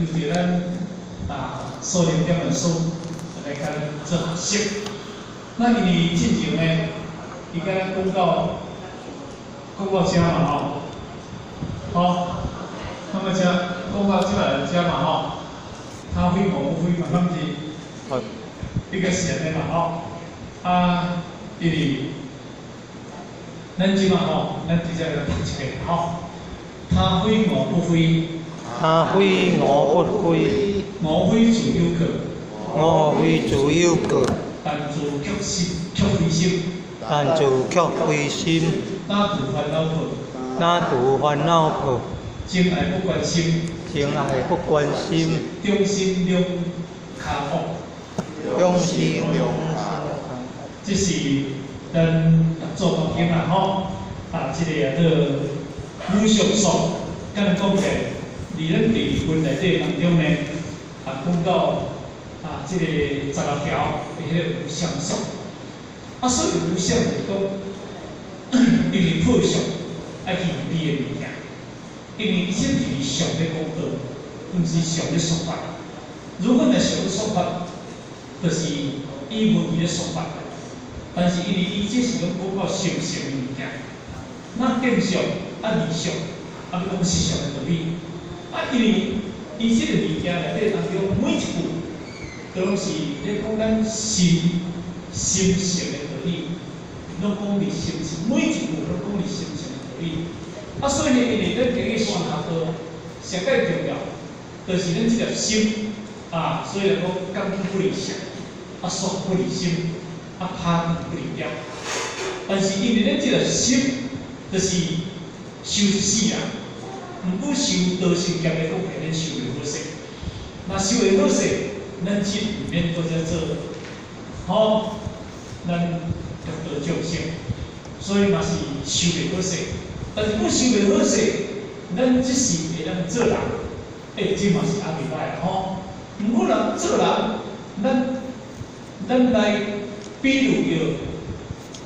比如咱数零点的书来甲咱做学习。那因为进前呢，伊甲咱讲到遮嘛吼，好，那么遮讲到遮嘛吼，他非我不非嘛，咱是一个神的嘛吼，因为咱即嘛吼，咱直接来读一个吼，他非我不非。 他非我不非，我非自由客，我非自由客，但自却非心，但自却非心，那度烦恼苦，那度烦恼苦，情爱不关心，情爱不关心，中心两卡恶，用心良这是咱做当经啦吼，这个叫做无常说，跟咱讲起。 伫咱第二分内底当中呢，讲到这个16条的迄个无相说，所以无相就是讲，因为破相爱去美的物件，因为伊先是相的讲道，毋是相的说法。如果若相的说法，就是以文字的说法，但是因为伊这是讲到相性的物件，那见相理相，要讲实相的道理。 因为伊即个物件内底当中每一句，都是咧讲咱心性的道理，拢讲你心性，每一句拢讲你心性的道理。所以呢，因为咱今日修学道上界重要，就是咱即个心所以来讲感不离相，说不离心，拍不离了。但是因为咱即个心，就是修一世人。 毋过修道心业来讲，係咱修的好势。那修的好勢，咱即里面都在做，咱得道众生，所以嘛是修的好勢。但是不修的好勢，咱即時會當做人，即嘛是阿袂歹吼。毋過人做人，咱來比如着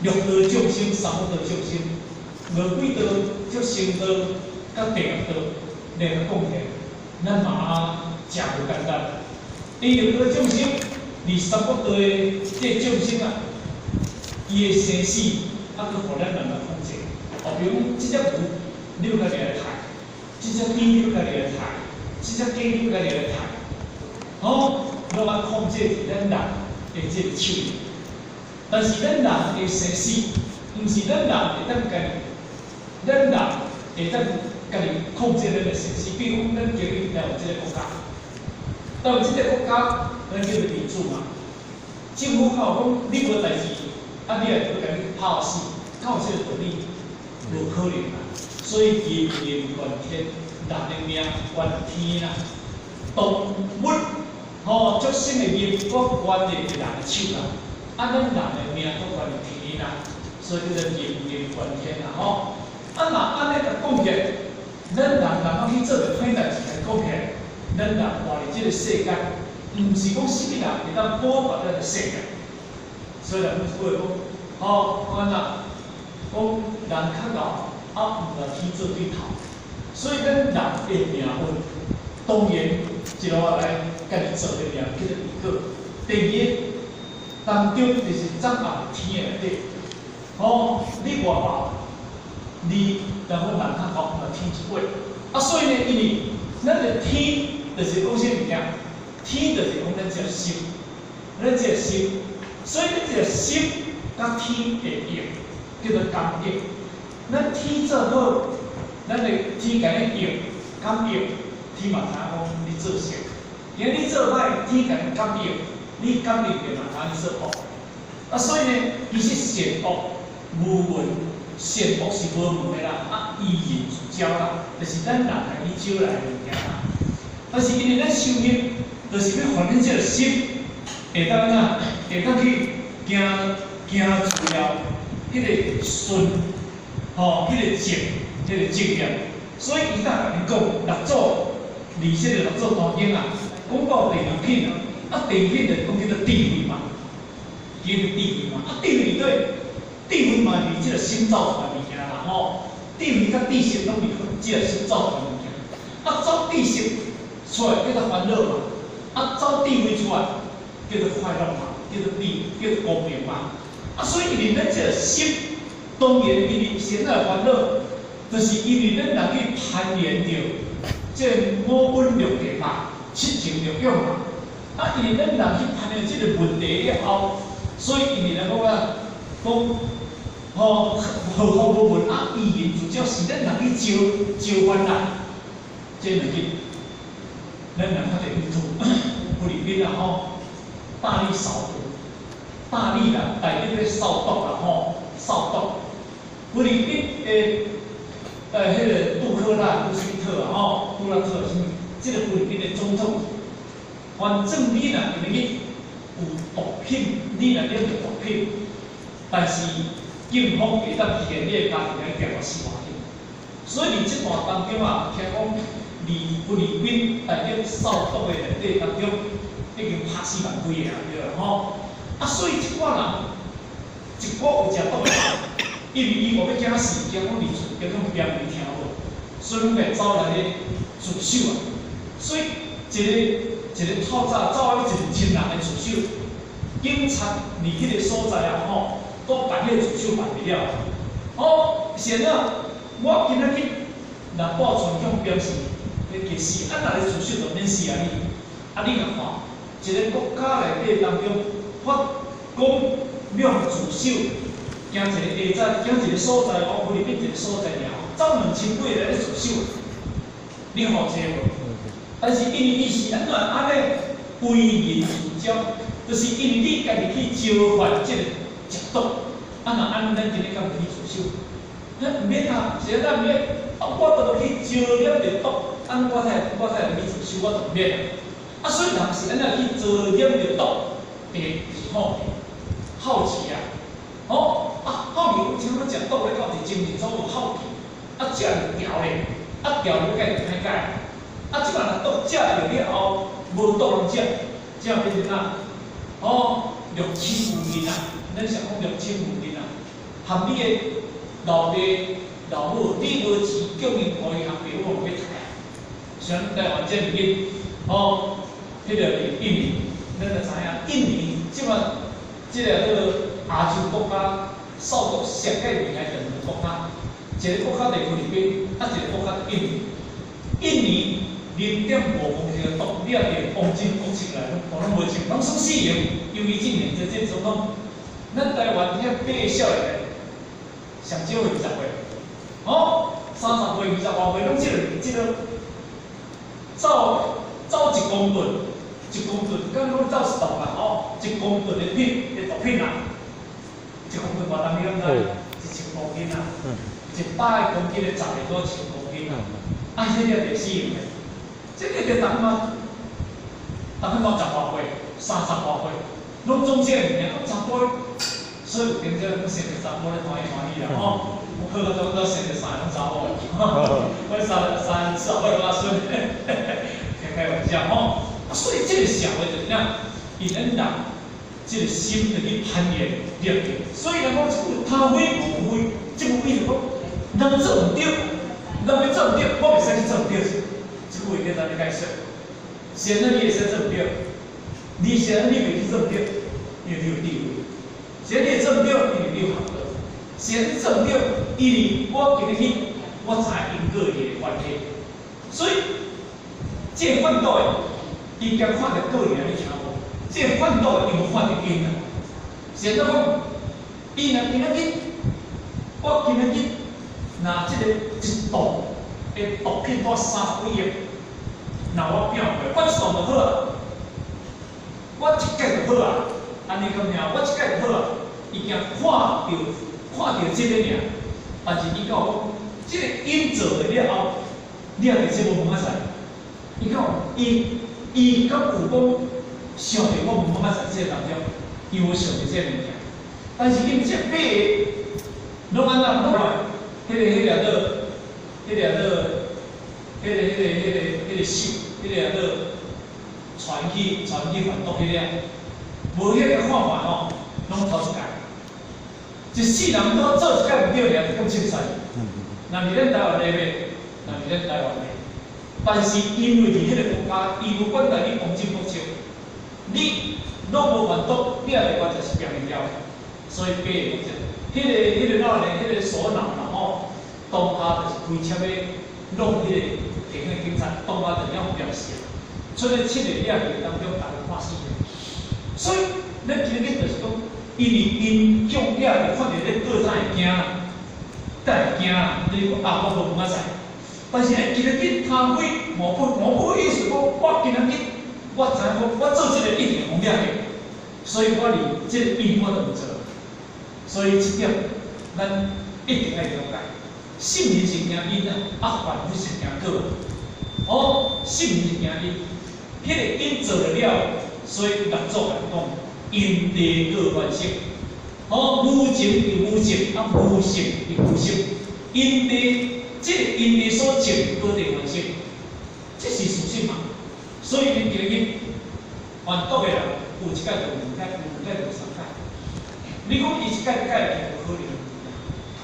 六道眾生、三惡道眾生、無鬼道、足生道。 甲地獄道兩個講起，咱嘛真無簡單。第六道眾生，二三惡道的這眾生伊的生死，佫互咱慢慢控制。比如講，即隻牛，你要家己來殺；即隻豬，你要家己來殺；即隻雞，你要家己來殺。攏要控制伫咱人的這個手裡。但是咱人的生死，毋是咱人會當家己，咱人會當。 家己控制咱的生死，比如咱今日来有这个国家，到这个国家，咱叫做民主嘛。政府靠讲你无代志，你也要家己拍死，靠这个道理，无可能啦。所以人命关天，人的命关天啦。动物足生的命，我关在人的手啦。咱人的命都关天啦，所以叫做人命关天啦吼。若安尼甲讲起。 咱人去做着歹代志来讲起来，咱人活伫这个世界，毋是讲什么人会当保护咱个世界。所以人会讲，安那讲人较老，毋来去做对头。所以咱人的命运，当然一路来家己做的命叫做结果。第二，当中就是掌握天的内底，你活好。 你然后人较好，天一辈。所以呢，因为咱的天就是讲啥物件？天就是讲咱这个心，咱这个心，所以咱这个心甲天的应叫做感应。咱天做好，咱的天甲咱应感应，天嘛知影讲你做善。今日你做歹，天甲你感应，你感应着嘛知你做恶。所以呢，其实善恶无分。 善恶是无问的啦，依然自招啦，就是咱人来去招来的物件啦。但是因为咱修行，就是要发展这个心，会当去行出了迄个顺，迄个正，迄个正业。所以伊甲你讲六祖，六祖大经啊，讲到第二品第二品就是讲叫做智慧嘛，叫做智慧嘛，智慧对。 智慧嘛是即个心造出来物件啦，智慧甲知识拢是即个心造出来物件。作知识，出来叫做烦恼嘛，啊走智慧出来叫做快乐嘛，叫做利，叫做公平嘛。啊，所以因为咱这个心，当然因为现在烦恼，就是因为咱人去攀缘着这五蕴六界嘛，七情六欲嘛。啊，因为咱人去攀缘这个问题了后，所以因为咱讲无问啊，语言主要是咱人去招烦恼，这两个，咱人较侪去做，不里边啊吼，大力扫毒，大力啦，大力咧扫毒啦吼，扫毒，不里边迄个杜克拉、杜斯特啊吼，杜拉特什么，这个不里边的种种，反正你若因为你有毒品，你若了着毒品，但是警方会当提你的家庭来调查司法院，所以伫这段当中啊，听讲不离宾大家扫毒的内底当中，已经拍死万几个啊，对啦吼。啊，所以即寡人，一个有食毒的，因为伊无要惊死，惊讲离厝，惊讲别人听无，所以咪走来咧自首啊。所以一个透早走啊，一个亲人的自首，警察离迄个所在啊吼。都办迄个自首办袂了。哦，现在我今仔日若报传向表示，迄个是按哪个自首就免死啊你。啊，你若看一个国家内底当中，法讲要自首，惊一个下载，惊一个所在，我不哩变一个所在了，走2000几个咧自首，你好济无？但是因为伊是安怎安尼为民主张，就是因为你家己去招犯这个。食毒，啊若安咱今日敢去自首，咱毋免啊，现在毋免，啊我都去招了着毒，啊我才去自首，我就毋免啊。啊所以人是安怎去招了着毒，第一是好奇啊，好奇有像要食毒咧，到底精神所有好奇，啊食着调咧，啊调了解就歹解，啊即摆若毒食着了后，无毒通食，这样变成哪？6亲有人啊。咱想讲6亲有人啊，含你的老爸、老母，你无钱叫伊互伊学爸母唔要读啊。像台湾这里面，迄个印尼，咱就知影，印尼即摆即个亚洲国家扫毒上界厉害两个国家，一个国家在菲律宾，啊一个国家在印尼。印尼0.5公斤的毒，你也连黄金国出来，拢无清，拢算死刑。由于今年这总统。咱台湾遐8小的，上少20岁，30岁、20多岁，拢即个走1公吨，1公吨，敢讲走10吨啦，1公吨的毒品啊，1公吨偌重你敢知？1000公斤啊，100公斤的十个多1000公斤啊，啊，这个就死刑的，这个就当嘛10多岁、30多岁，拢总这物件，拢查甫。所以有阵子我生个查某咧欢喜啦吼，我好个都生个3个查某，我3、4、5、6岁，开玩笑吼。啊，所以这个社会就是怎，因咱人这个心就去攀缘对不对？所以人讲他非我非，这个非就讲人做唔对，人要做唔对，我袂使去做唔对，这个话叫咱咧解释。现在你会使做唔对，你现在你袂去做唔对，因为你有地位。现在你做唔对，因为你有学过；现在做唔对，因为我今日我知因果的关系。所以，这个犯道的，伊甲看着个人你听无？这个犯道的，伊无看着因啊。现在讲，伊若今日我今日拿这个一度的毒品多30几亿，那我变过，我一度就好啊，我一届就好啊。安尼咁尔，我即届就好啊，伊惊看到即个尔，但是伊讲，即个因做的了后，你也袂使无问仔知。伊讲，伊敢有讲想着我问仔知即个当中，伊无想着即个物件，但是因即买的，拢安怎弄来？迄个手，传去贩毒迄个。无迄个看法吼，拢头一届，一世人都做一届唔对尔，就咁清楚。那是咱台湾内面，那是咱台湾内，但是因为伫迄个国家，伊不管甲你公正国策，你若无完犊，你也袂完全是变袂了。所以假的国策，迄个老人，迄个首脑啦吼，当下就是开车要弄迄个地方警察，当下就了表示，出咧7个2个当中，大家看死个。所以咱今日就是讲，因为因向囝就看到咧过早会惊，才会惊。你讲啊，我无唔知。但是咧，今日他会无意思讲，我今日我知影讲，我做这个一定红亮的，所以我连这个因我都唔做。所以这点咱一定要了解。信念是惊因啊，反不是惊果。哦，信念是惊因，迄个因做了，所以合作来讲，因地果关系。哦，无情就无情，无性就无性，因地。这个因地所种果地关系，这是事实嘛？所以你今日反倒的人有一届就2届，有2届就3届。你讲伊一届一届就无可能，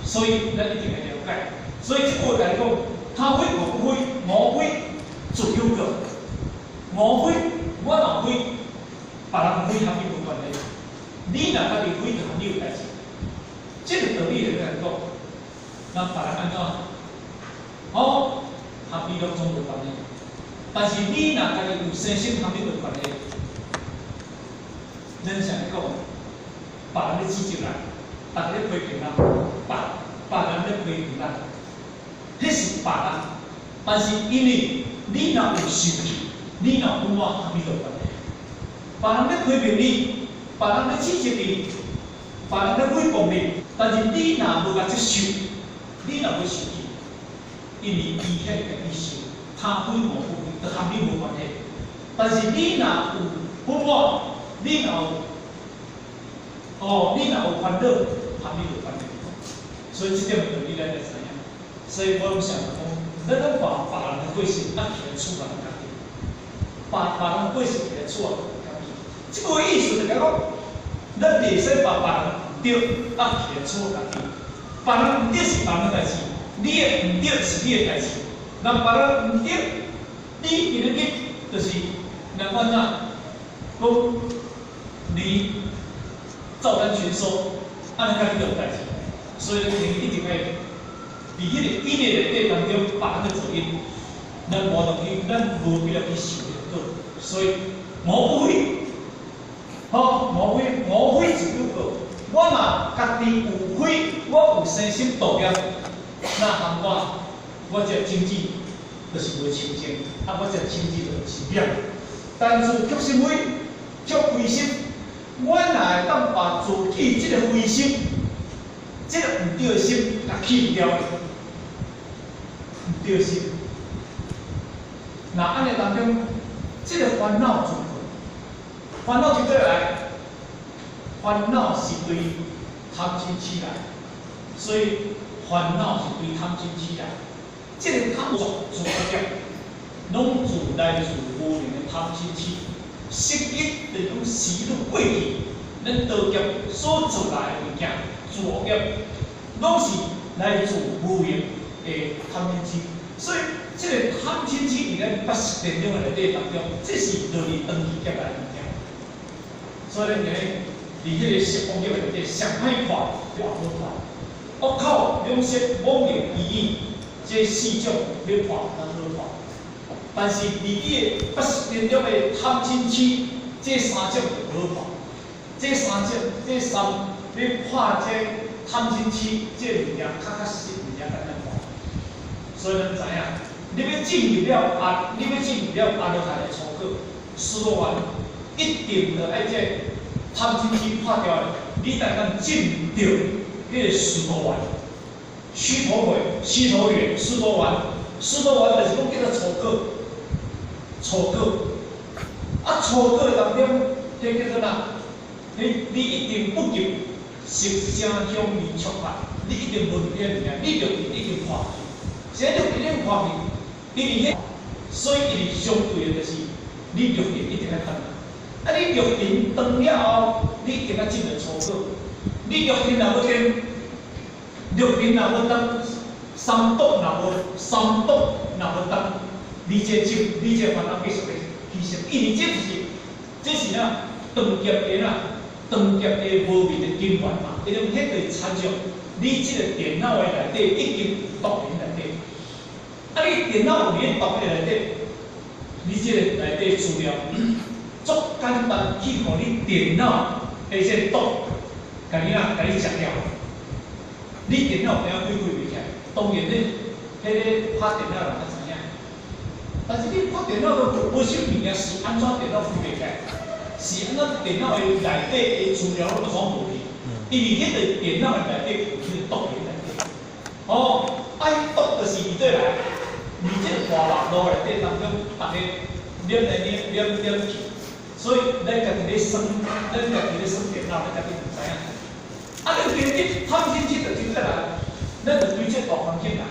所以咱一定要了解。所以这个来讲，他非我不非，我非自由个，我非我若非，别人非和你无关系。你若家己非，就和你有代志。这个道理就来讲，咱别人安怎？哦，和你拢总无关系，但是你若家己有生心和你有关系，咱常讲，别人咧指责咱，别人咧批评咱，别人咧批评咱，迄是别人，但是因为你若有受气，你若有我和你有关系，别人咧批评你，别人咧指责你，别人咧诽谤你，但是你若无甲接受，你若无受气。因为伊迄个意思，他非我不非，都和你无关系。但是你若有不满，你若有烦恼，和你有关系。所以这点道理咱就知影。所以我想讲，咱要把别人的过失压起来处理家己，把别人过失来处理家己。这个意思就是讲，咱袂使把别人对压起来处理家己，别人对是别人的代志。你的唔对是你的代志，人别人唔对，你今日就是人讲呐，讲你照单全收，安尼家己就有代志。所以你一定要伫迄个意念内底当中把那个责任，咱无当去，咱无必要去受这个，所以无非，无非就有个，我若家己有非，我有生心道业。那含我这经济就是无清净，我这经济就是灭。但是却心灰，却灰心。我若会当把自己这个灰心，这个唔对的心，甲去掉，唔对的心。那安尼当中，这个烦恼自困，烦恼从哪来？烦恼是对贪嗔痴来，所以。烦恼是对贪嗔痴来，这个贪作业，拢自来自无明的贪嗔痴。色业就是讲时日过去，咱道业所做来的物件，作业拢是来自无明的贪嗔痴。所以，这个贪嗔痴伫咱80点钟的内底当中，这是落去长期业来物件。所以咱就伫迄个色风业内底上歹看，就好看。恶口、两舌、妄言、绮语，这4种要看，咱好看。但是伫你的80点钟的贪嗔痴，这3种就好看。这3种，这3要看这贪嗔痴，这物件较实物件简单看。所以咱知影，你要进入了压，你要进入了压落来的初稿，思路完一定要爱这贪嗔痴拍掉的，你才能进入。迄个须陀洹、须陀洹、须陀洹、须陀洹，须陀洹就是讲叫做初果，初果。初果当中，迄叫做哪？你一定不及色声香味触法，你一定无这物件，你就一定看去。现在就一定看去，因为所以伊是相对的，就是你肉眼一定要看。你肉眼断了后，你一定要进入初果。你肉眼若无见，肉眼若无当，三毒若无当，你这烦恼继续的牺牲，因为这是啊，长劫的无面的根源嘛，因为迄个参照你这个电脑的内底已经读在内底，啊，你电脑里面读在内底，你这个内底资料足简单去互你电脑的这读，甲你食了，你电脑怎样开袂起来？当然你迄个拍电脑人较知影，但是你拍电脑都本身物件是安怎电脑开袂起来？是安怎电脑的内底的资料都装无去？因为迄个电脑的内底有迄个读的内底，爱读就是伫对来，而这个大网络内底当中，大家念去，所以咱家己咧算，电脑，咱家己唔知影。啊，你电脑探进去就对来，咱就对这大环境来，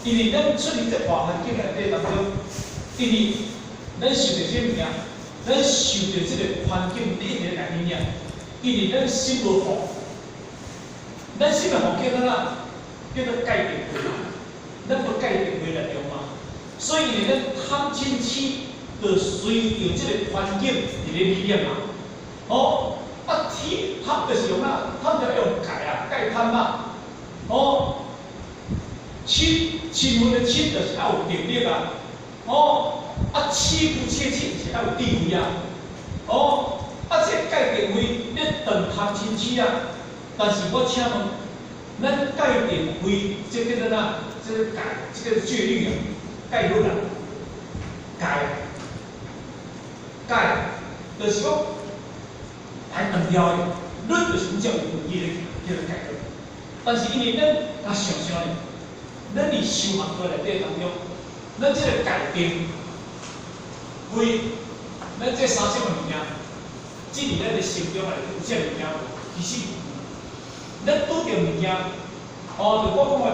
因为咱出入这大环境内底当中，因为咱受着什物件？咱受着这个环境一直来影响，因为咱心无好，咱心无好叫做改变回来，咱要改变回来了嘛。所以呢，咱探亲戚就随着这个环境伫咧理念嘛。探就是用探就用改探嘛。亲分的亲就是要有定力啊。妻夫妻是要有智慧啊！这改定为你当探亲戚啊，但是我请问，咱改定为这叫做哪？这个戒律啊，戒律啊，改，就是讲太重要的，律就是叫有意的，叫做改律。但是因为咱想呢，咱伫修学课内底当中，咱这个改定。为咱这三种物件，只伫咱的心中来有这物件，其实咱拄着物件，就我讲话，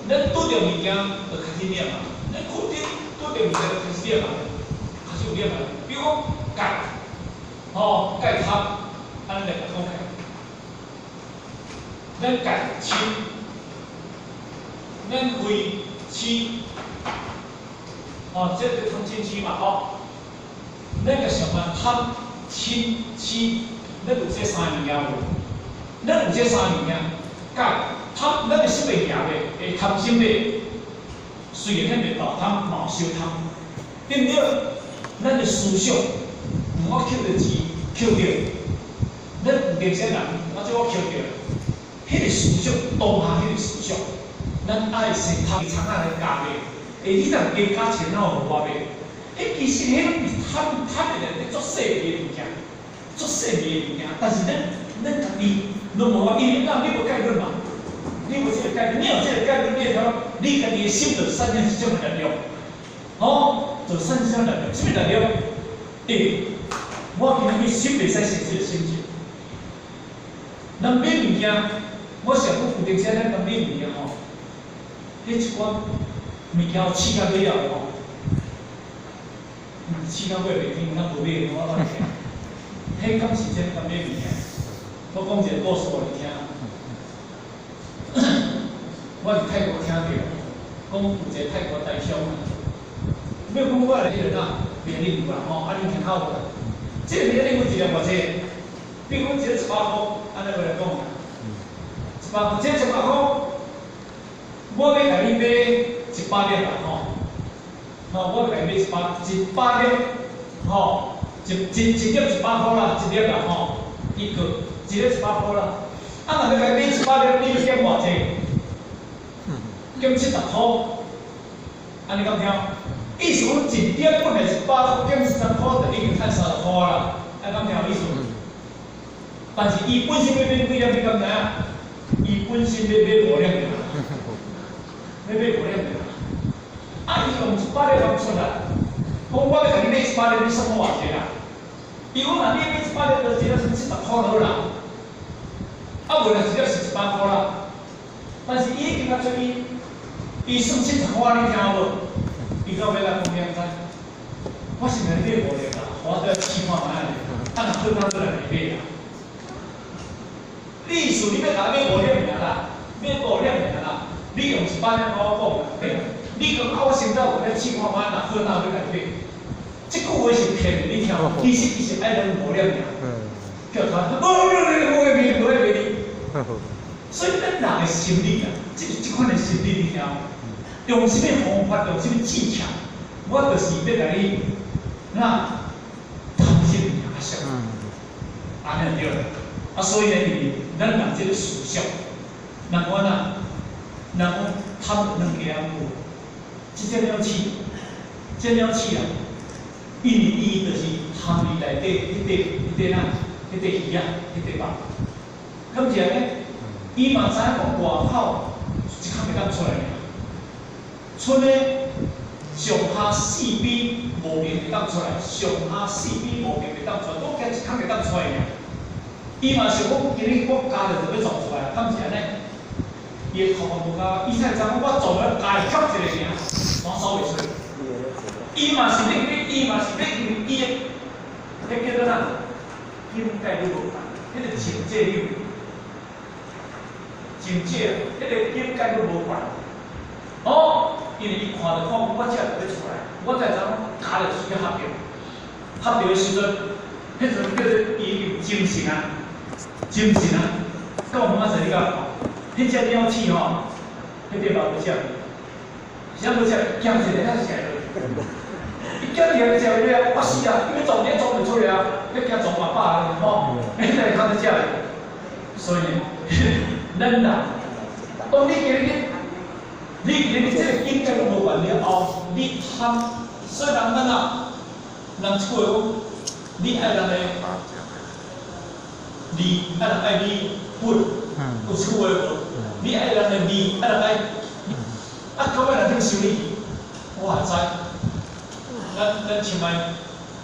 咱拄着物件就开始念嘛，咱肯定拄着物件就开始念嘛，开始有念嘛。比如讲戒，戒贪，安尼来讲起，咱戒亲，咱为亲，这就通亲戚嘛，咱个想法贪、亲、咱有这三样嘢无？咱有这三样嘢，戒贪，咱个心袂行嘅，会贪心嘅，虽然咱袂盗贪，嘛有小贪，对不对？咱个思想，我捡着钱，捡着，咱有年轻人，我即我捡着，迄个思想，当下迄个思想，咱爱先贪仓啊来加嘅，你若加钱，哪有偌卖？其实迄拢是贪的人，做细微的物件，但是咱家己拢无法，因为你无戒律嘛，你无这个戒律，你有这个戒律里头，你家己的心就产生一种力量，就产生力量，什么力量？我今日心袂使承受心情，咱买物件，我上古有阵时咱买物件迄一寡物件试甲买了试到尾袂听，咱无买，我乱听。迄敢是真敢买物件？我讲一个故事互你听。我伫泰国听着，讲有一个泰国大兄，要讲我来迄个年龄有啦你听好无？这个年龄有一粒偌济？比如讲一个100块，安尼来讲，100块，这100块，我要甲你买100粒啦我来买100粒，一粒100块啦，一粒啦一粒100块啦。若要来买100粒，你要减偌济？减70块，安尼敢听？意思讲一粒本来100块，减30块，就已经赚30块啦，安敢听有意思？但是伊本身要买几粒，你敢知影？伊本身要买5粒尔，要买5粒尔。伊用100粒讲出来，讲我要甲你买100粒，你算我偌济啦？比如若你买100粒，就一粒是70块好啦，无就一粒是100块啦。但是伊已经出伊算70块，你听无？伊到尾来讲咩知？我是来买5粒啦，我得试看卖咧，若好咱来买啦。你意思你要甲我买5粒尔啦，买5粒尔啦，你用100粒我讲，对。你讲啊，我先到我咧试看卖哪好哪要改变。这句话是骗你听，其实伊是爱人无了尔。叫他，我会骗你。所以咱人的心理啊，这款的心理你听，用什么方法，用什么技巧，我就是要甲你，那通心遐想，安尼就对了。啊，所以呢，咱人这个思想，人讲呐，人讲贪两家母，这只鸟鼠，这鸟鼠啊，因为伊就是含义内底迄个鱼啊，迄个肉。咁就咧，伊嘛知影讲外口一空袂当出来尔，剩咧上下四边无面袂当出来，上下四边无面袂当出来，都加一空袂当出来尔。伊嘛想讲，今日我家就要做出来，咁是安尼，伊个头发无够，伊才知影我做了家吸一个尔，我收袂出来。伊嘛是要，伊嘛是要，伊个，迄叫做啥？境界你无共，迄个情界你。真正，迄个境界都无关。哦，因为伊看到讲，我只就要出来，我才知影家就需要合着。合着的时阵，迄阵叫做伊有精神啊，精神啊。到我妈这里讲，迄只鸟鼠吼，迄个嘛无食，啥无食，咸一个遐食落。伊叫你遐食了，我死啊！因为撞你撞袂出来啊，要惊撞爸爸啊，吼，迄个通得食的。所以呢。咱人，当你今日这个境界都无完了后，你贪，所以人咱啊，人出话讲，你爱人的利，爱人爱你本，有出话无？你爱人的利，爱人爱，啊，到尾人顶收你，我也知。咱前摆，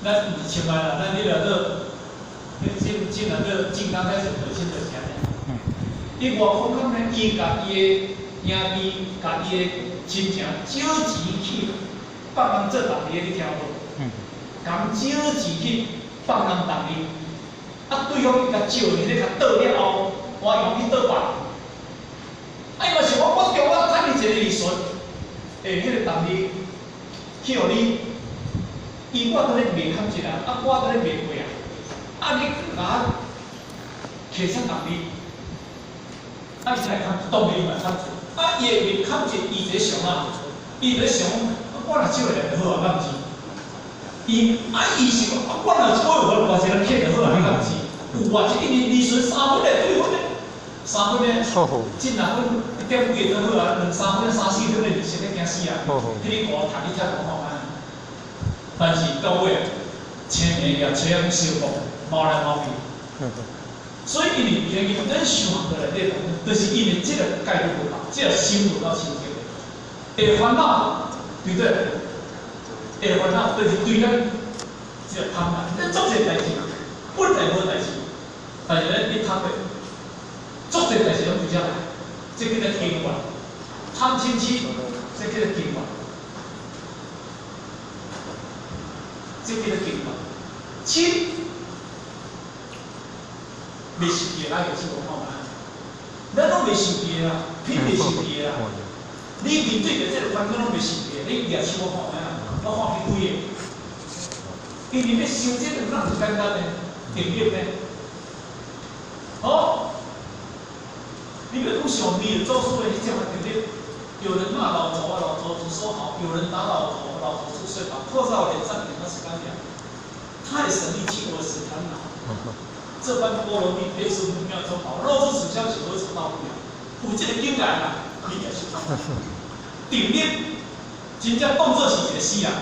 咱毋是前摆啦，咱迄个进那个金刚开始核心的啥呢？伊外口讲呢，伊甲伊个兄弟，甲伊个亲情招钱去放人做同理，你听无？讲招钱去放人同理，啊，对方伊甲招你，你甲倒了后，我用去倒办。啊，伊嘛想我叫我赚你一个利润，迄个同理去互你，伊我都咧卖堪一啊，啊，我都咧卖贵啊，啊，你甲摕啥同理？啊，伊才看当然嘛看住，啊，伊会面看住伊一个想啊，伊在想，我若少个就好啊，敢是？伊是讲，我若少个偌济人骗就好啊，敢是？有偌济因为利润3分嘞，对分嘞，3分嘞，进2分1.5个就好啊，2、3分、3、4分嘞，利息咧惊死啊！迄个股赚你才讲好啊，但是到尾千年也找啊去收复，毛来毛去。所以因为原因，咱修行的内底，就是因为这个概念不好，这个心不够清净，会烦恼，对不对？会烦恼，就是对咱这个贪婪，咱做些代志，本来无代志，但是咱一贪的，做些代志拢就这样，这叫做经管，贪嗔痴，这叫做经管，这叫做经管，嗔。未受戒啦，就是无看嘛。咱拢未受戒啦，偏未受戒啦。你面对着这个烦恼拢未受戒，你举手我看嘛，我看你几个。因为要修这个哪是简单的，定力呢？哦，你要讲上面做出的迄种定力，有人骂老头啊，老头子说好；有人打老头，老头子说好。破在我脸上，脸上是干粮，太神力气，我使烦恼。这般波罗蜜悲是不妙中宝，若是此消息何曾到不了？有这个境界啦，你也是定力，真正当作是一个死人。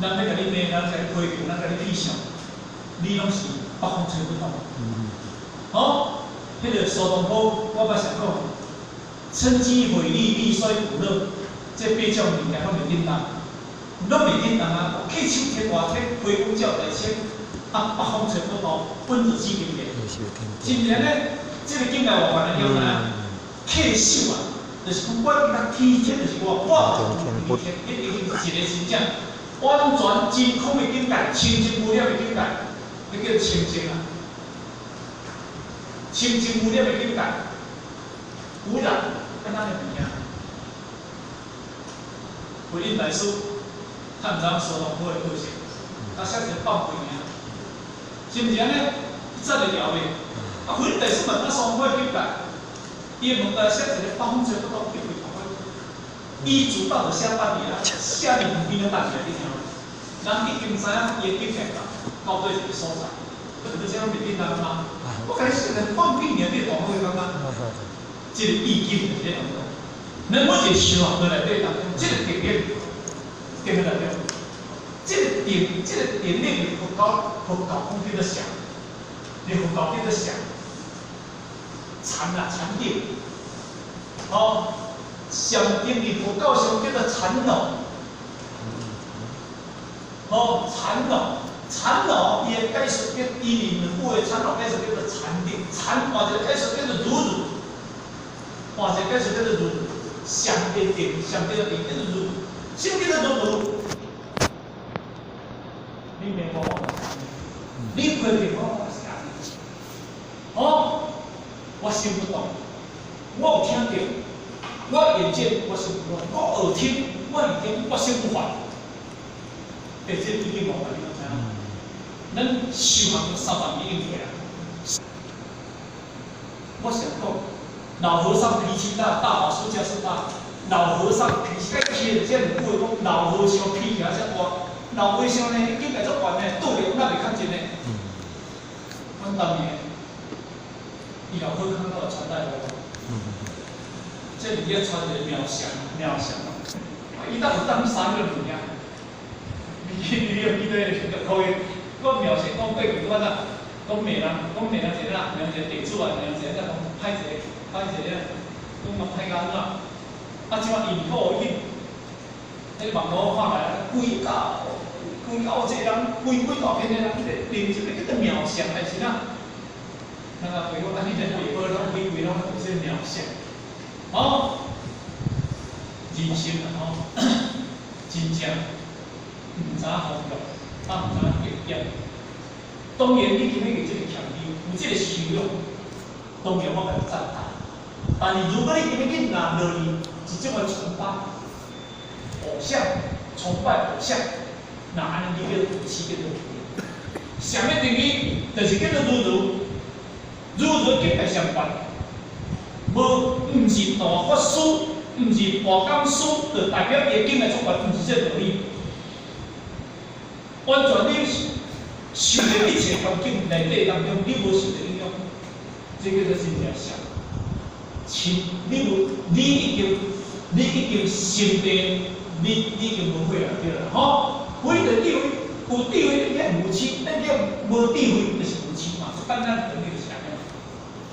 人要甲你骂，人甲你批评，人甲你批评，你拢是北风吹不动。好，迄个苏东坡，我捌想讲，趁机毁利，利衰苦乐，这八种物件拢袂简单，拢袂简单啊！客手天外天，飞公叫大千。啊，北风吹不动，本自起经验。真正咧，这个境界外凡的了呢，客手啊，就是讲我甲天天就是我天天一定是一个真正完全真空的境界，清净无了的境界，迄叫清净啊。清净无了的境界，污染跟咱的物件，回应来说，探长说同好的个性，他写一个放几年，是毋是安尼？真会调的。啊，回应来说嘛，他双好几摆，伊问他写一个放风吹不到几回头回，伊主动就写半年啊，写年边的半年你听。人已经知影伊的经验啦，到底是个所在，就是这种面对人嘛。我开始人放几年，你同好感觉，这个意境是这样的。咱每一个想法内底当中，这个定力，定在内底。这个定力是佛教讲叫做想，你佛教叫做想，禅啊禅定，哦，想定是佛教上叫做禅脑，哦禅脑，禅脑伊的解释叫伊念古的禅脑解释叫做禅定，禅换一个解释叫做如如，换一个解释叫做如如。上的定，上的定叫做如，什么叫做如？你明白我？你判定我是安尼？哦，我想不懂，我有听到，我眼见我想不懂，我耳听，我耳听我想不烦。这已经无法你知影？咱修行300年以来，我想讲。老和尚脾气大，大法师家是大。老和尚脾气气的，这样不会讲老和尚脾气还是大。老和尚呢，应该做官呢，道理那袂看见呢。阮当年，伊老好看到传代我，这里面传的渺小，伊到有当3个物件，你有记得可以，我描写讲过几段啦，讲闽人一个啦，名一个地主啊，名一个再讲歹一个。歹一个，讲嘛歹干啦。啊，即摆因好因，迄网络看来，规家这人，规大片的人，连一个叫做渺小，还是啦。那个回讲，安尼在背后拢规拢是渺小。哦，人生啊，吼，真正唔知好用，啊唔知结业。当然，你今日有这个强调，有这个修养，当然我甲你赞叹。但是如果你今日拿落去是这么崇拜偶像，那安尼你叫起叫做什么定义？就是叫做如结来相关。唔是大法师，唔是大讲师，就代表伊经来作法，唔是这道理。完全你受的一切环境内底当中，你无受到影响，这叫做真正相。你已经成地，你已经无会了，对啦，吼。会的地位，有地位你无痴，咱叫无地位就是无痴嘛，简单讲就是安尼嘛。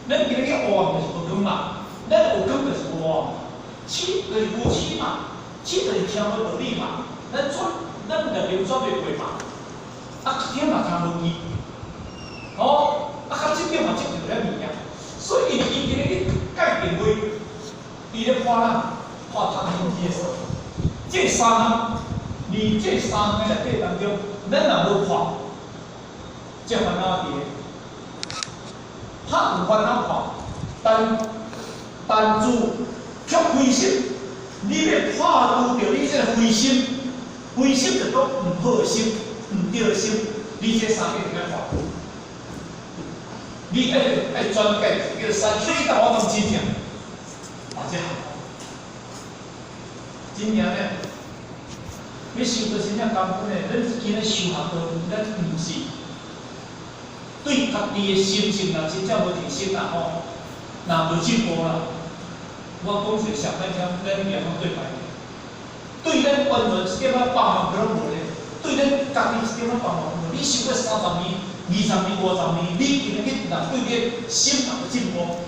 咱今日叫活就是无讲嘛，咱有讲就是无活嘛，痴就是无痴嘛，痴就是听无道理嘛，咱就流转袂过嘛，啊，一点嘛听无见，吼，啊，较这点嘛接受了物件，所以伊今日改变为。伊咧看咱看他们的时候，这3项，你这3项内底当中，咱若无看，这烦恼伫个，他有烦恼看，但自却灰心，你要看拄着你这个灰心就讲唔好的心，唔对的心，你这3个应该看，你爱专解叫3，所以甲我讲真正。这好，真正咧，要修到真正根本咧，咱今日修学道，咱唔是对家己的心性啦，真正无提升啦吼，若无进步啦，我讲一个上半场，咱两方对白，对咱完全一点仔帮忙都无咧，对咱家己一点仔帮忙都无。你修过30年、20年、50年，你今日若对你心有进步。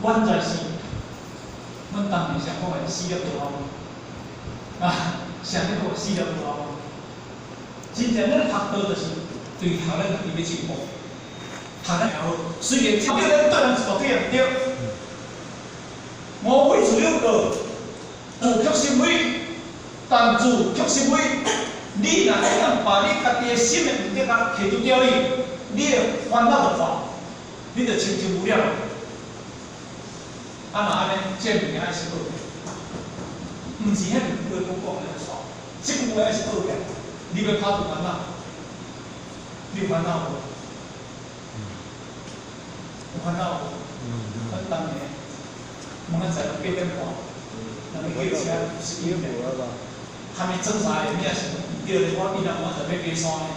阮在是，阮当年想讲的死了就好，想要讲死了就好。真正咱读道就是对头咱家己要进步，读咱好。虽然超叫咱对人是对人对，无会自由个，有却心为，但自却心为。你若会当把你家己的心的唔对甲摕除掉你的烦恼就化，你就清净无了。啊嘛安尼，这物件爱是好。毋是遐两句话讲的错，这句话还是倒变，你要拍除烦恼，你有烦恼无？有烦恼无？咱当年，问咱在8点半，人们叫车是9点，还没整啥的，你也是叫咧，我伊人我就要爬山的，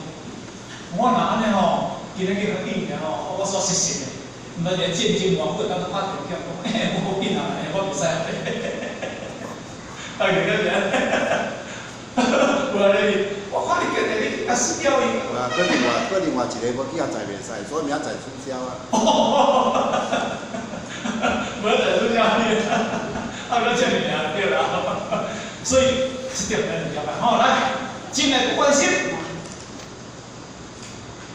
我若安尼吼，今日叫他应尔吼，我煞失神的，毋通连见证完，我当作拍电话讲，我紧啊，我袂使。啊，个个无咧，我看你叫你啊死掉伊。啊，搁另外一个要记啊载袂使，所以明仔载取消啊。无载取消你，啊，我叫你啊，对啦。所以这点咱就了解。好，来，进来不关心，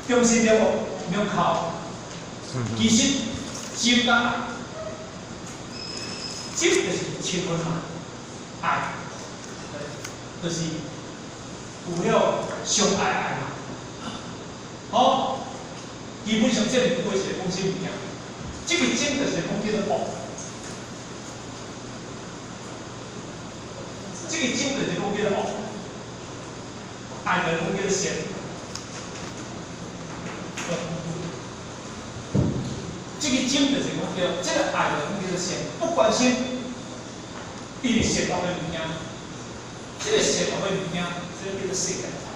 中心了无？没有考。其实心肝，心就是七分嘛。爱，就是有了相爱嘛。好，基本上这两句话是讲什物件？这个真就是讲叫做恶，这个真就是讲叫做恶，爱就是讲叫做善。这个真就是讲叫，这个爱就是讲叫做善，不关心。伊是善恶的物件，这个善恶的物件，这个叫做世界法，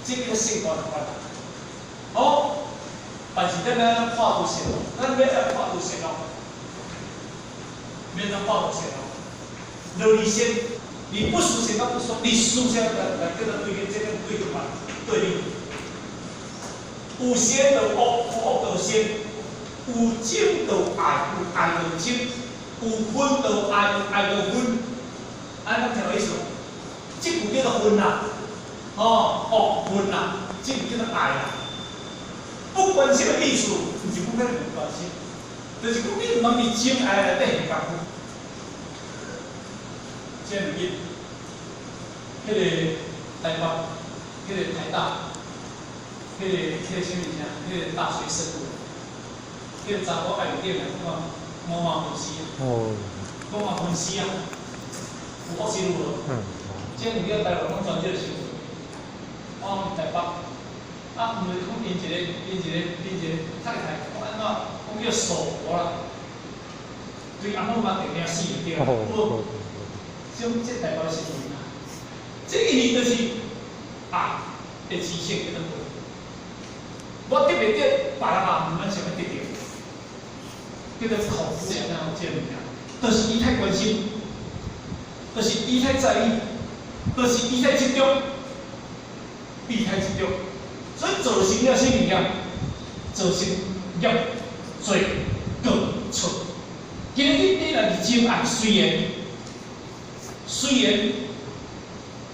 这个叫世界的法。好，但是咱要跨度善恶，咱要跨度善恶，免得跨度善恶。若你善，你不属善，不属，你属善来跟他对立，这个对立嘛，对立。有善就恶，恶就善；有情就爱，有爱就情。有分就爱，有爱就分，安尼听有意思无？这句叫做分啦，哦，分啦，这句叫做爱啦。不关心的意思，毋是讲咱唔关心，就是讲你唔通伫情爱内底很艰苦。这两日，迄个台北，迄个台大，迄个什么啥？迄个大学生，迄个查某爱点来看。我嘛分析啊，我嘛分析啊，有恶心无？即两个台湾拢专这个新闻，我台北，啊，毋是讲因一个太太，讲安怎？讲叫傻婆啦，对阿母妈定定死就对啦。不，像这台北新闻啊，这一年就是啊，的极限叫做无。我得袂得，别人嘛毋免想要得到。叫做口福呀，那样这物件，就是伊太关心，就是伊太在意，就是伊太执着，伊太执着，所以造成了什物件？造成业罪过错。今日你若是真爱，虽然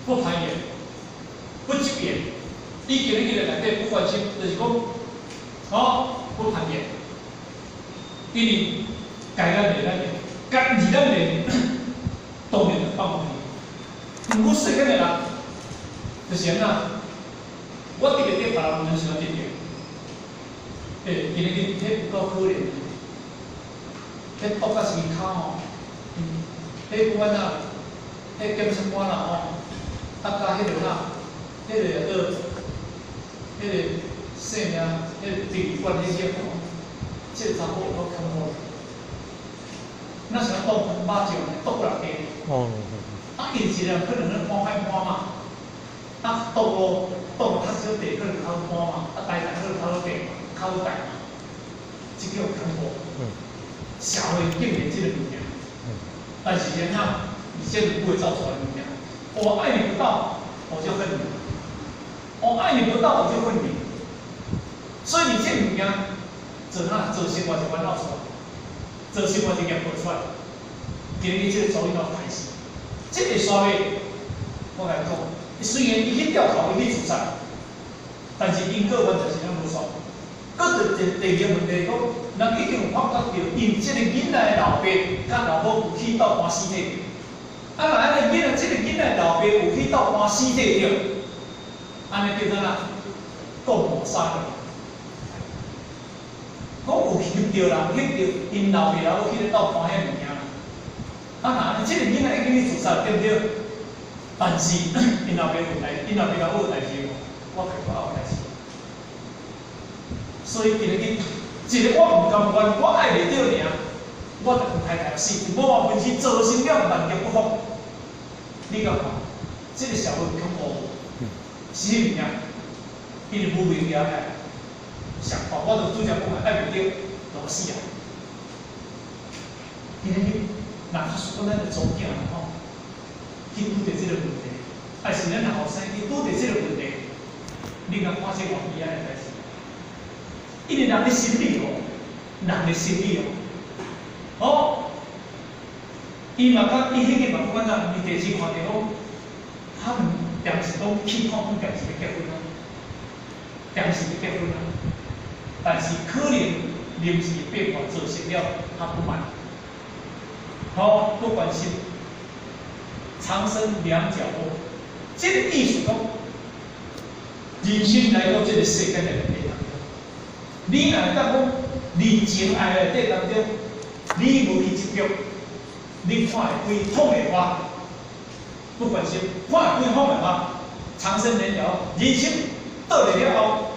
不攀岩，不执言，你今日内底不关心，就是讲，不攀岩。因为该咱的咱的，该而咱的当然就放过去。毋过世间的人，就是安怎？我得个别人能想得到，今日迄不够可怜，迄国家是口吼，迄官啊，迄检察官啊吼，加迄个迄个姓名，迄个地官迄些吼。这查某都看无，那想当马将当不了地。啊，因是人可能咧搬歹搬嘛，啊，当无较少地可能较搬嘛，啊，台大可能较地嘛，较大嘛，这叫看无。社会敬念这个物件，但是然后你现在不会造出来的物件，我爱你不到，我就恨你；我爱你不到，我就恨你。所以你这物件。做生活就烦恼出来，做生活就业报出来。今日这个走一道开始，这个沙尾，我来讲，虽然伊去调查，伊去自杀，但是因果完全是咱无爽。搁第二个问题讲，人已经有发觉到，因这个囡仔的老爸甲老母有去斗搬尸体，啊，若安尼这个囡仔老爸有去斗搬尸体着，安尼叫做哪？共谋杀人。讲有翕着人，翕着因老爸老母去咧斗搬遐物件，啊，这个囡仔已经去自杀，对不对？但是因后边有代，因后边有代志，我陪我有代志。所以今日一个我唔甘愿，我爱袂到尔，我就唔太太死。我为之造成了万劫不复。你讲看，这个社会恐怖，是毋呀？因为无明了诶，想法我就主张讲爱袂到，就死啊！今日若假使讲咱个祖囝吼，去拄着这个问题，还是咱后生去拄着这个问题，你讲看这外边啊代志？因为人的心理哦，人的心理哦，伊嘛讲，伊迄个嘛讲呐，伊第次看到讲，他们当时讲去看，当时要结婚啊，当时要结婚啊，但是可能临时变化造成了他不满，好不关心，长生两脚窝，这个意思讲，人生来到这个世界内底。你若会当讲，你情爱内底当中，你无去执着，你看会开痛的话，不关心，看会开痛的话，长生年了，人生倒来了后，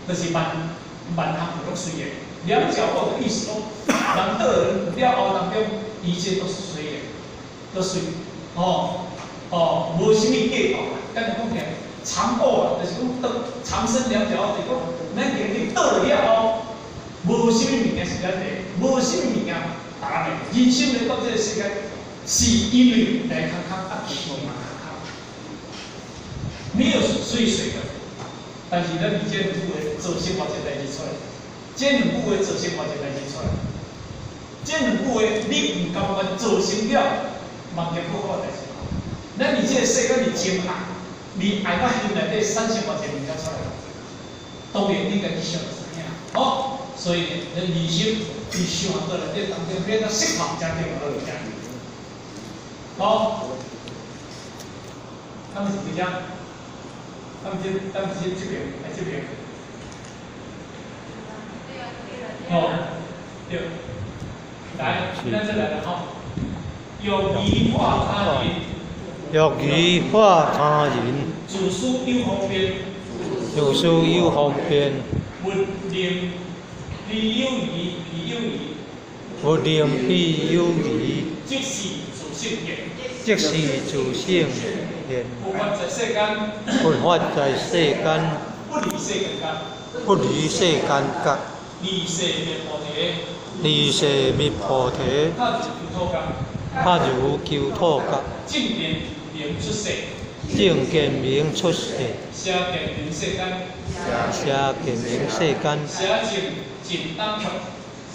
就是万行不落随缘。两脚窝的意思讲，人倒了后当中，一切都是随缘，都随无什么计较。刚才讲起来。长恶啊，就是讲长生两条，就是讲咱今日倒了后，无什么物件是咱的，无什么物件答的。人生来到这个世界，是因为来康康啊，去嘛康康，没有水的。但是咱以前两句话做生活一代志出来，这两句话做生活一代志出来，这两句话你唔甘愿做成了，万劫不复的代志。咱以这个世界是真爱。你爱到心内底产生偌济物件出来，当然你家己想是啥样，好，所以人人生伫想过内底当中变得适合家庭和家庭，好，他们是这样，他们这边来这边，对，来，咱这来了哈，有疑化他人。欲移化他人，自私有方便，自私有方便，勿令彼有疑，彼有疑，勿令彼有疑，即是自性也。即是自性也。不法在世间，不法在世间，不离世间间，不离世间间，离世灭菩提，离世灭菩提，他如求托格，他如求托格，正见明出世，正见明出世，写见明世间，写见明世间，写正尽当曲，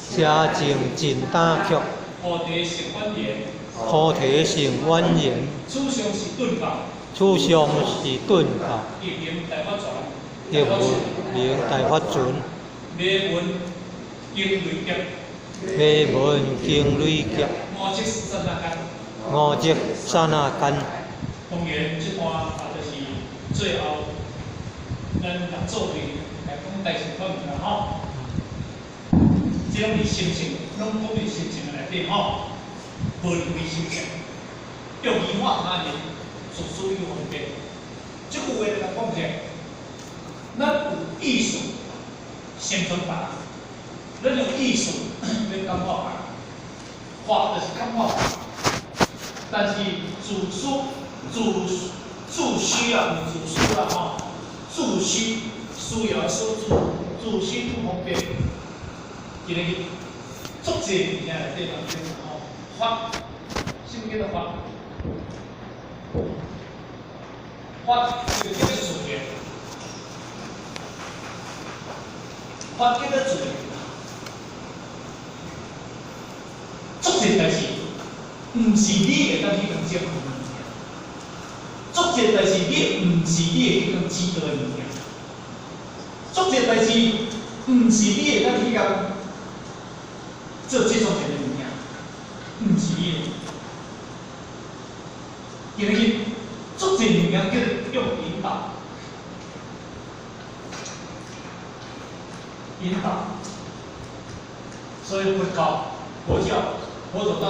写正尽当曲，菩提成观言，菩提成观言，此上是顿法，此上是顿法，亦名大法传，亦名大法传，灭文经累劫，灭文经累劫，五即是三大间。五即刹那间。当然，这段也就是最后咱合作队来讲代志方面啦吼。这拢是心情，拢讲伫心情内底吼，无离开心情，用移化他人，自私有方便。这句话来讲起来，咱有艺术先分法，咱有艺术要感化法，法就是感化法。但是自需啊，唔自私啦吼，自需需要所自需不方便，今日足济物件内底当中吼，法，什么叫做法？法就叫做自愿，法叫做自愿，足济代志。唔是你会当去讲这样物件，做这代志你唔是你会去讲指导的物件，做这代志唔是你会当去讲做这种的物件，唔是你的。今日做这物件叫做用引导，引导，所以佛教、佛祖道。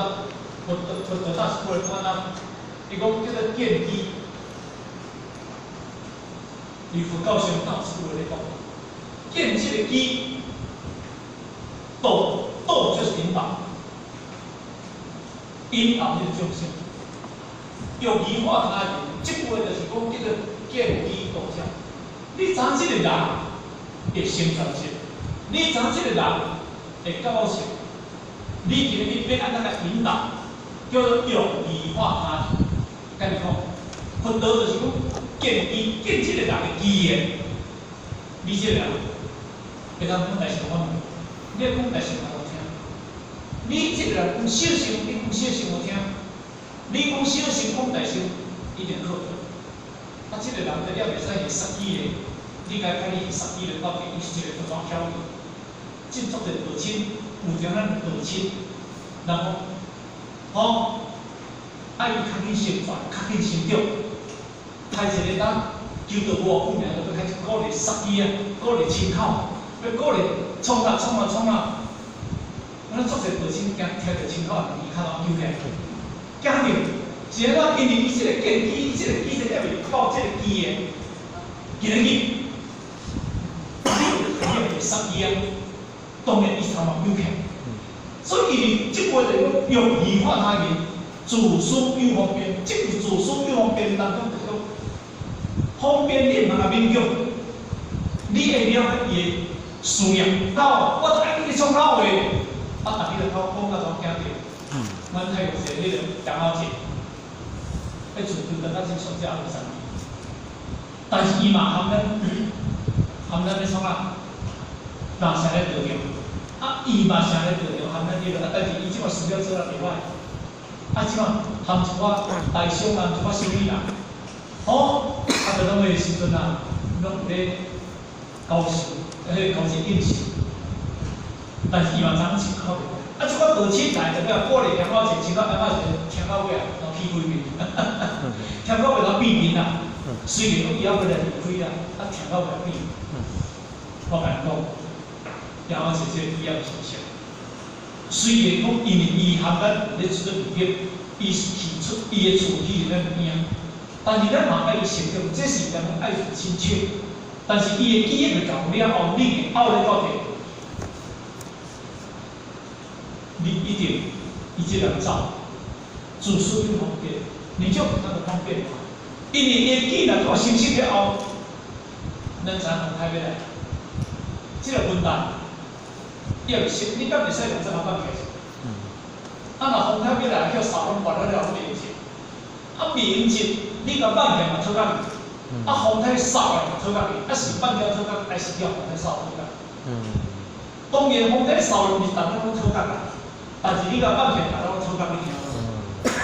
佛大是过来看啊，伊讲叫做见机，离佛教上大师傅咧讲，见这个机，道就是引导，引导这个众生，用语化他人，即句就是讲叫做见机导向。你知这个人会生传心，你知这个人会高兴，你今日要安怎来引导？叫做用语化他人。跟你讲，佛道就是讲见这个人的语言，你这个人会当讲大声法门，你要讲大声法好听。你这个人讲小声，你讲小声好听；你讲小声讲大声，一定好听。啊，这个人在了袂使会杀机的，你该看你杀机的到底伊是一个服装晓得。接触的道亲，有种咱道亲，然后爱伊较紧生存，较紧成长，开一个当求到我有名，就开始鼓励杀机啊，鼓励亲口，要鼓励冲啊！咱做者道亲，惊听到亲口的伊较难求起来，惊着。是安怎？因为伊即个见机，伊即个机在了袂到即个机的，今日伊会杀机啊，当然伊头毛有起。所以即句就讲用语化他人，自私又方便。即句自私又方便当中就讲方便你人也勉强，你会了解伊的需要。好，我爱你创好话，但你就讲到总惊着。阮太有钱，你就讲好钱。迄厝就等咱先上只二三年，但是伊嘛含咱咧创啊，嘛是咧得着，啊伊嘛是咧得着含咱迄个，但是伊即马需要做啊袂歹，啊即马含一寡大商啊，一寡生意人，哦，啊在拢个时阵啊，拢有咧高薪，高薪应酬，但是伊嘛怎钱考虑？啊，即款道亲来就要鼓励听我一听到阿妈就听到尾啊，然后起规面，听到尾然后闭面啦。虽然讲以后要来离开啦，啊听到尾闭。我甲你讲，听我姐姐以后形象。虽然讲因为伊含咱咧出做语言，伊是提出伊的处理咧物件，但是咱嘛爱伊成长，这是咱爱亲切。但是伊的记忆袂够了后，你会拗咧到底。你一定，伊这人走，自私又方便，你就有那个方便嘛。因为伊既然做成熟了后，咱知红太要来，这个问题，要是你敢袂使用这个办法？啊，若红太要来，叫扫拢管得了面前，啊面前你甲放起嘛做干啊红太扫了做干啊是放掉做干，还是叫红太扫做干？当然红太扫了，是大家拢做干啦。但是你甲放起，大家拢错觉你听无？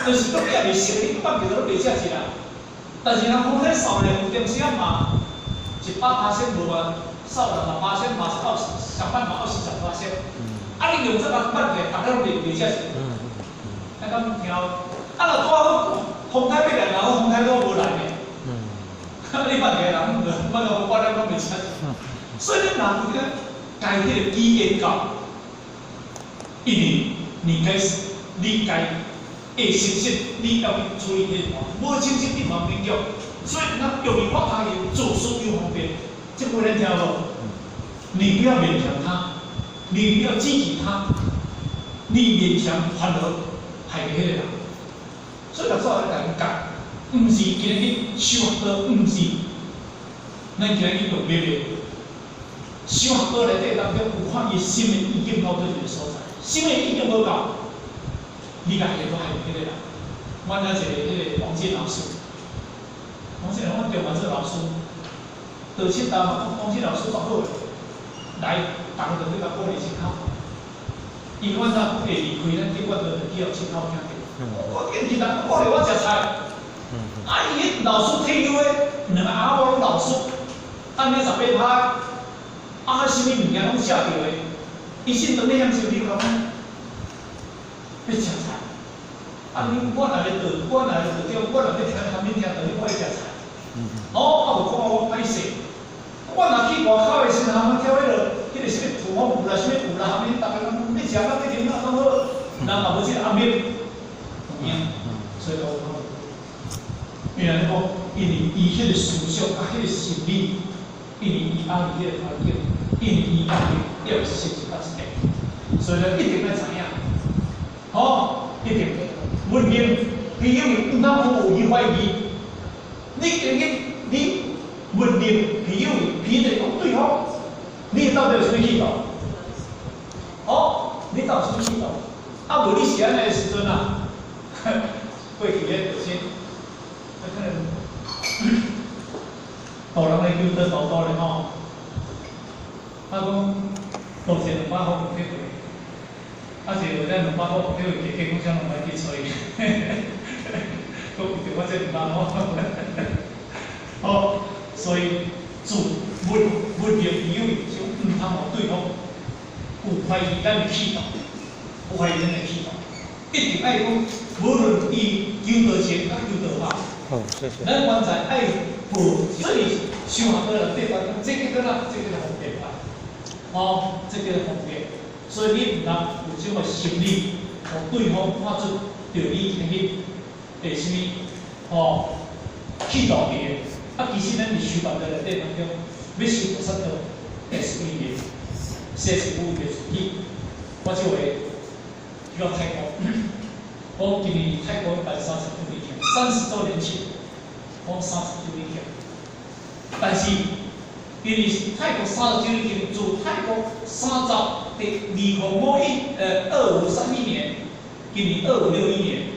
就是讲你也袂熟，你放起都袂食一啦。但是人风险扫咧，有点时啊嘛，100%无啊，扫了10%嘛是到上半嘛20%。啊，你用这个放起，大家拢袂食一。啊，敢听？啊，若拄好风台要来，然后风台都无来呢。你放起人，放到我咱拢袂食一。所以你哪有个该迄个基因教，因为。你该是，你该会诚实，你要去注意这块，无诚实你嘛勉强。所以咱用语化他人，自私又方便，这句咱听无？你不要勉强他，你不要激起他，你勉强反而害迄个人。所以就做咧甲讲，毋是今日修学道，毋是咱今日用别别。修学道内底当中有看伊心的意境到对一个所在。心的意境无够，你家己都害迄个人。阮遐一个王建老师，王建阮中华这老师，道歉当王建老师做好来，逐个就去甲鼓励亲口。因为阮若未离开，咱结果就去互亲口听着。我坚持人鼓励我食菜，啊伊老师退休的2个阿某拢老师，按了18趴，啊啥物物件拢写着的。伊心肠咧向心里讲，要食菜。啊，我若咧道，我若咧道，我若咧听他们听道，我咧食菜。哦，啊，有看我歹势。我若去外口的时候，我挑迄个啥物土风舞啦，啥物舞啦，下面大家拢要食到这点啊，拢好，人嘛无即个暗暝。所以讲我原来讲，因为伊迄个思想啊，迄个心理，因为伊压力迄个环境，因为伊压力要有成绩到一定，所以呢一定要知影，一定文明，你因为唔通好有怀疑，你今日你文明，你因为彼得讲对方，你到底有什么意图？你到底有什么意图？啊，无你是安尼时阵啊，过去咧就先。可能，大人来求得多多咧吼，讲多钱200块不退回，是咱200块不退回，加讲啥200去找伊，讲就我这200块，所以自文明以为就唔通互对方有怀疑咱的气度，有怀疑咱的气度，一定爱讲，无论伊求道前甲求道后。谢谢。咱刚才爱保，所以修行的人对方这个呢，这个是方便法，这个是方便，所以你唔通有这个心理，互对方看出对你今日的什么，气度嘅，其实咱伫修行的内底当中，要修菩萨道，也是一年，写是无嘅主义，我就会去到泰国。我今年泰国130周年庆，30周年庆，我30周年庆。但是，因为泰国30周年庆，自泰国30的2551年，今年2561年，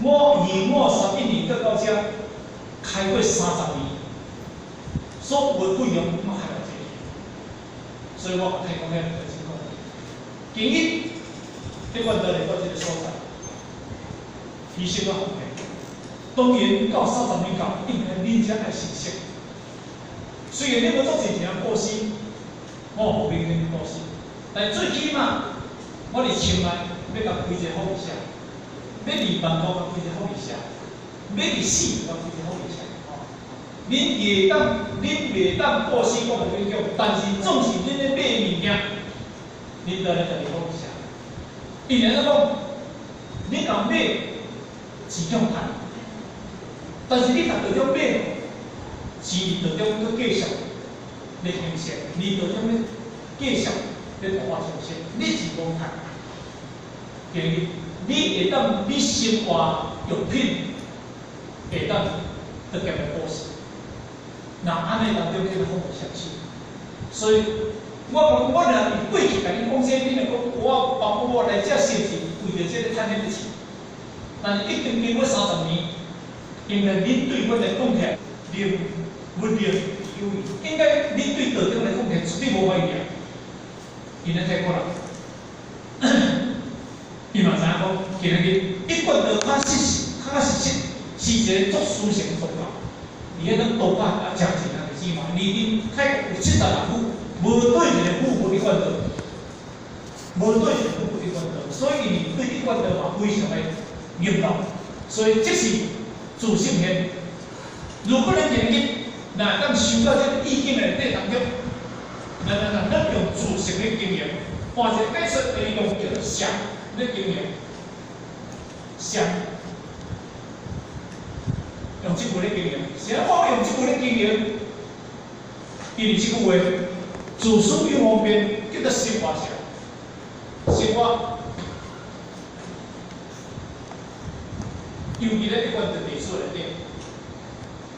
我31年到这开过30年，所有费用我开到这里，所以我甲泰国遐个情况，今日你问到嚟到这个所在。提升到方面，当然到30年后，应该恁才来实现。虽然你无做钱过世，我无明天过世，但最起码我哋厝内要甲开一个福利社，要2万多甲开一个福利社，要4万甲开一个福利社。恁袂当过世，我袂讲，但是总是恁咧买物件，恁得来甲你福利社。因为讲，恁若买。是种赚，但是你若着种买，是着种去继续来形成，你着种咧继续咧活化重生，你是无赚。第二，你会当你生活用品会当得减个过失，那安尼当中叫做风险相信。所以，我若过去甲你讲这边的，我包括我来这甚至为着这个赚迄笔钱。但是一定经过30年，因为恁对阮的贡献，文明优异，应该恁对道中的贡献绝对无怀疑啊！因为泰国人，伊嘛知影讲，今日一贯道较实是一个作思想的宗教。而迄种道法也真正的是嘛，恁泰国有70人户，无对一个户无一贯道，无对一个户无一贯道，所以对一贯道嘛非常的。nghiêm trọng，所以这是自信篇。如果咱今日若当修到这个意境的内当中，咱用自信的经营，或者解释的用叫做想的经营，想用这句来经营，啥我用这句来经营？因为这句话自私与方便叫做生活上，生活。尤其咧，一般在地处内底，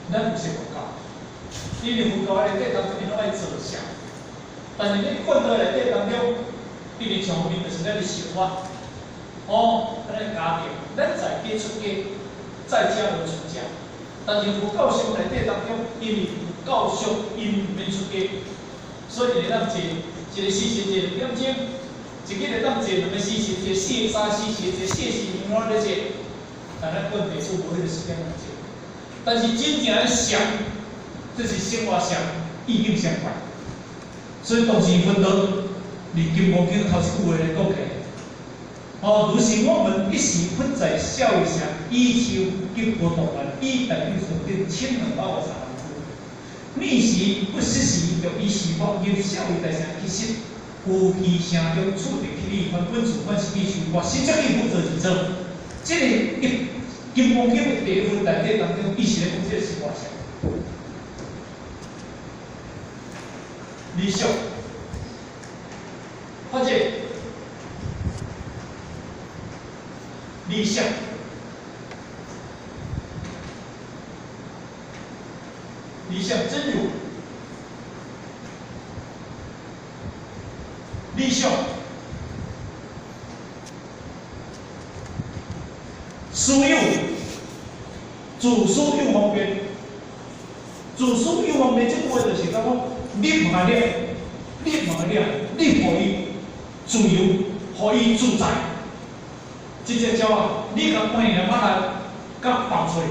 咱不是佛教，因为佛教内底当中，伊拢爱做相。但是你灌到内底当中，因为上面就是咱的生活，咱的家庭，咱在家出家，在家无出家。但是佛教上内底当中，因为教俗因唔免出家，所以会当坐一个时辰坐2点钟，一个会当坐2个时辰，一个3时辰，一个4时辰，我咧坐。但咱本地处无迄个时间来做，但是真正的想，这是生活上意境相关。所以当时分道，离金刚经头一句话来讲起来，如是我们一时困在教育上，以求急迫动乱，以等于所定1250万户。逆时不失时，用以时报因教育在上，其实夫妻城中处定起理，凡本处凡是必须，我心中亦不责己责。这个金光经的第一分内底当中，伊是咧讲这个生活上，理想，或者理想。理想真如，理想，所有，自所有方面，自所有方面，这句话就是讲，你唔系了，你唔系了，你可以自由，可以自在。这只鸟啊，你甲关人马来，甲爆出来，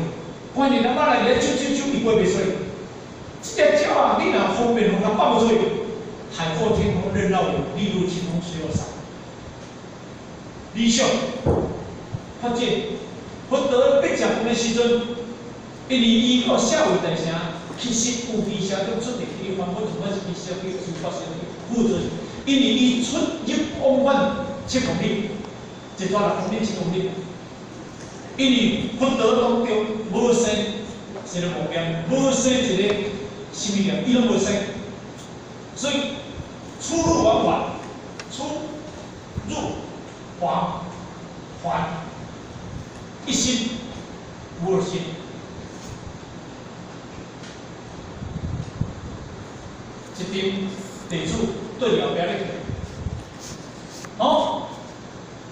关人马来咧，伊飞袂出来。这只鸟啊，你若方便互它爆出去，海阔天空任绕有，利入清风水有山。理想发展，佛陀逼讲的时阵，因为伊到社会大城，其实有比社中出力，伊原本从那是比社会出发社会负责，因为伊出入往返7公里，一段6公里7公里，因为佛陀当中无生一个目标，无生一个。什么样？伊拢无生，所以出入往返，出入还，一心无二心。一边地主对后壁咧去，哦，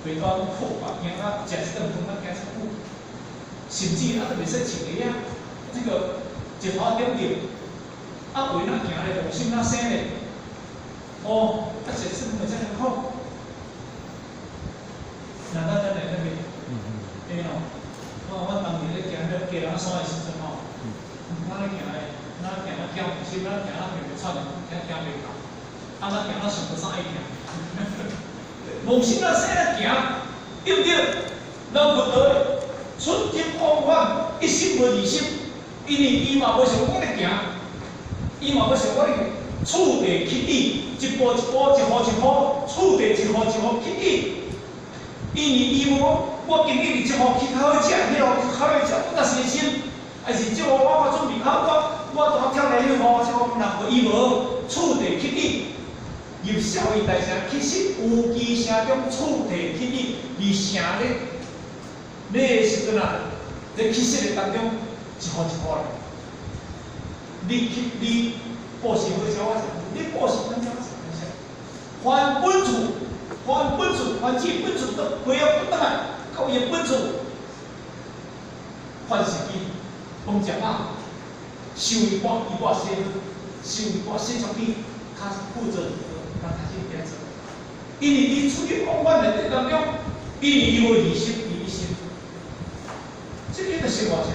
袂当苦吧，惊啊，食一顿饭啊，惊一苦，甚至啊都袂使穿个呀，这个一头点点。啊，为咱行咧，动心那生咧，哦，啊，食生咪真係好。嗱，咱嚟那邊，對咯。我當年咧行咧，基隆山嘅時陣吼，咱咧行咧，咱行咧行唔心，咱行咧袂臭，行袂到。啊，咱行咧上不上愛行，無心那生咧行，對不對？咱佛陀出入往返，一心無二心，因為伊嘛無想我咧行。伊嘛要想我哩，厝地起底，一步一步，一步一步，厝地一步一步起底。因为伊我今日这步去好食，迄路去好食，我若身心，还是这步我准备好，我当跳来迄步，这步若伊无厝地起底，入社会大城，其实有机城中厝地起底，而城咧时阵啊，咧起势的当中，一步一步咧。你报喜会教我讲，你报喜会教我讲，还本处，还本处，还即本处的，不要不当啊，靠也本处，还是伊讲讲啊，收一半先，收一半先上边，他负责，让他去编制，因为你出去往返的当中，因为伊有理性，理性，这个的生活上，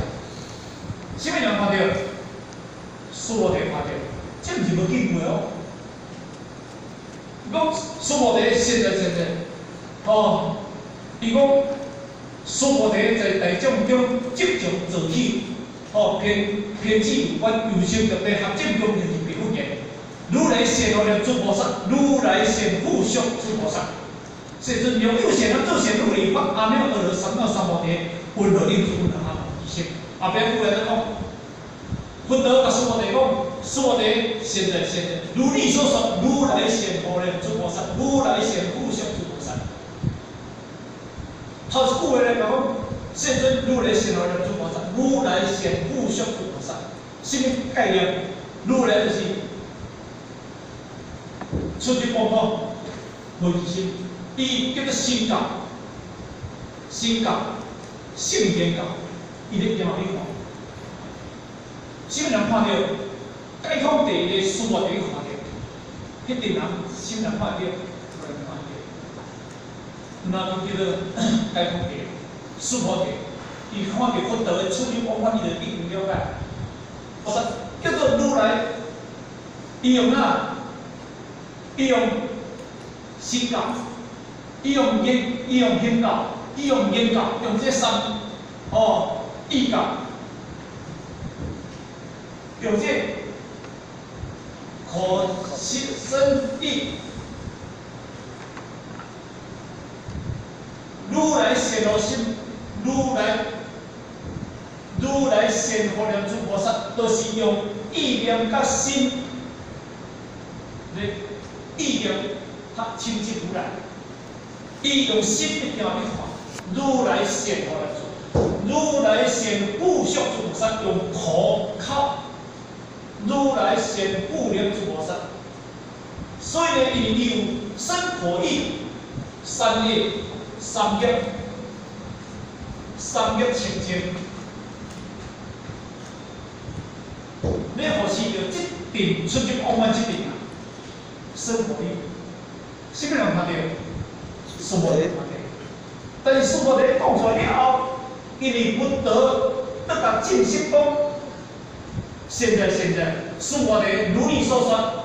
什么人看到？苏地发展，这毋是无见过哦。讲苏地现在，哦，伊讲苏地在大众中集中做起，哦偏执有关有性特别合正中就是皮肤炎。如来显罗念诸菩萨，如来显护相诸菩萨。甚至用有显做显如理法，阿弥陀罗三藐三菩提，本来应出阿弥一性。后边过来再讲。佛陀甲苏摩地讲，苏摩地现在，如你所说，如来显佛念诸菩萨，如来显护相诸菩萨。头一句话来讲，世尊如来显佛念诸菩萨，如来显护相诸菩萨，什么概念？如来就是出去往返，无疑心，伊叫做心教，圣言教，伊咧讲咩讲？什么人看到？解放地的苏摩地看到，迄阵人什么人看到？无人看到。那就叫做解放地、苏摩地，伊看到佛陀的出入往返，伊就一定了解。我说叫做如来，伊用哪？伊用心教，伊用言教，伊用言教，用这三义教。有这可生意，如来显罗心，如来如来显化念珠菩萨，都是用意念甲心，意念较亲近如来，伊用心去行去看。如来显化念珠，如来显无相诸菩萨用口靠，如来显无量诸菩萨。所以呢，伊有三可意、三业、三业清净。你何时着这定出入往返这定啊？生可意，什么人看到？娑婆地看到。但是娑婆地讲出来了后，因为不得甲证实讲，现在娑婆地如你所说。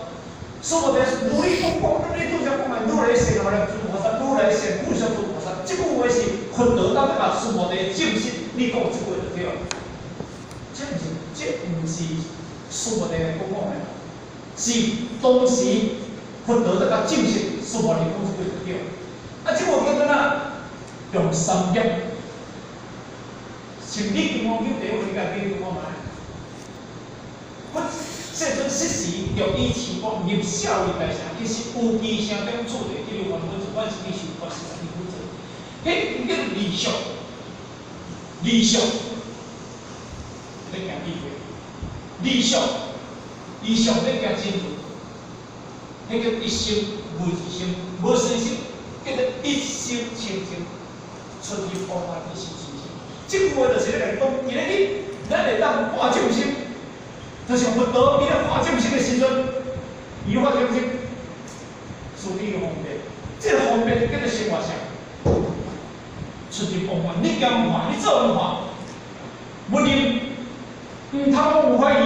娑婆地如你讲，你拄则讲的如来显化念诸菩萨，如来显无相诸菩萨，这句话是佛陀当甲娑婆地证实，你讲这句就对了。这不是娑婆地讲的，是当时佛陀当甲证实娑婆地讲这句就对了。啊，这句叫做哪？用三业，像你跟我讲第一回甲你讲我买。这阵失时，着以持光入孝义大成，其实有机声中处地，一路原本就我是你受法是你负责。迄叫理想，你行智慧，理想你行真路，迄叫一生无一生，无生生，叫做一生清净，出入往返一生清净。这句话就是咧讲，今日咱会当化众生。就是佛陀伊咧化众生的时阵，伊化众生处理个方便，这个方便叫做生活上，出入往返，你敢看，你做唔看，不认，唔通有怀疑。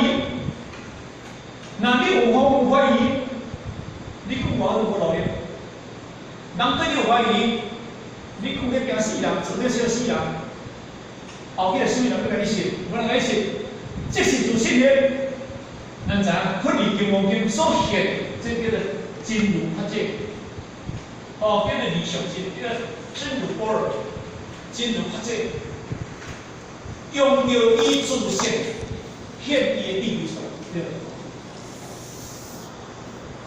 那你有方有怀疑，你讲我都无路用。人对你有怀疑，你讲你惊死人，做你小死人，后壁死人要甲你信，无人甲你信，这是自信的。咱知影，佛理金刚经所现，这叫做真如法界，叫做理想真，叫做真如般若，真如法界，用着伊自性显伊的利益出来，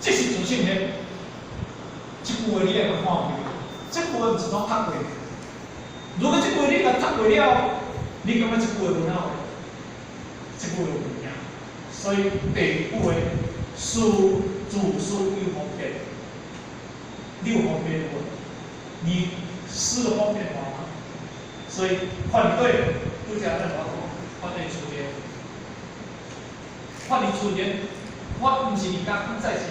这是自性现。这句话你来看看，这句话毋是讲读过，如果这句话你甲读过了，你感觉这句话无哪位？这句话有影。所以第五个事自事有方便，你有方便无？你思的方便话，所以反对都讲在哪讲？反对出现，法律出现，法不是你刚在前。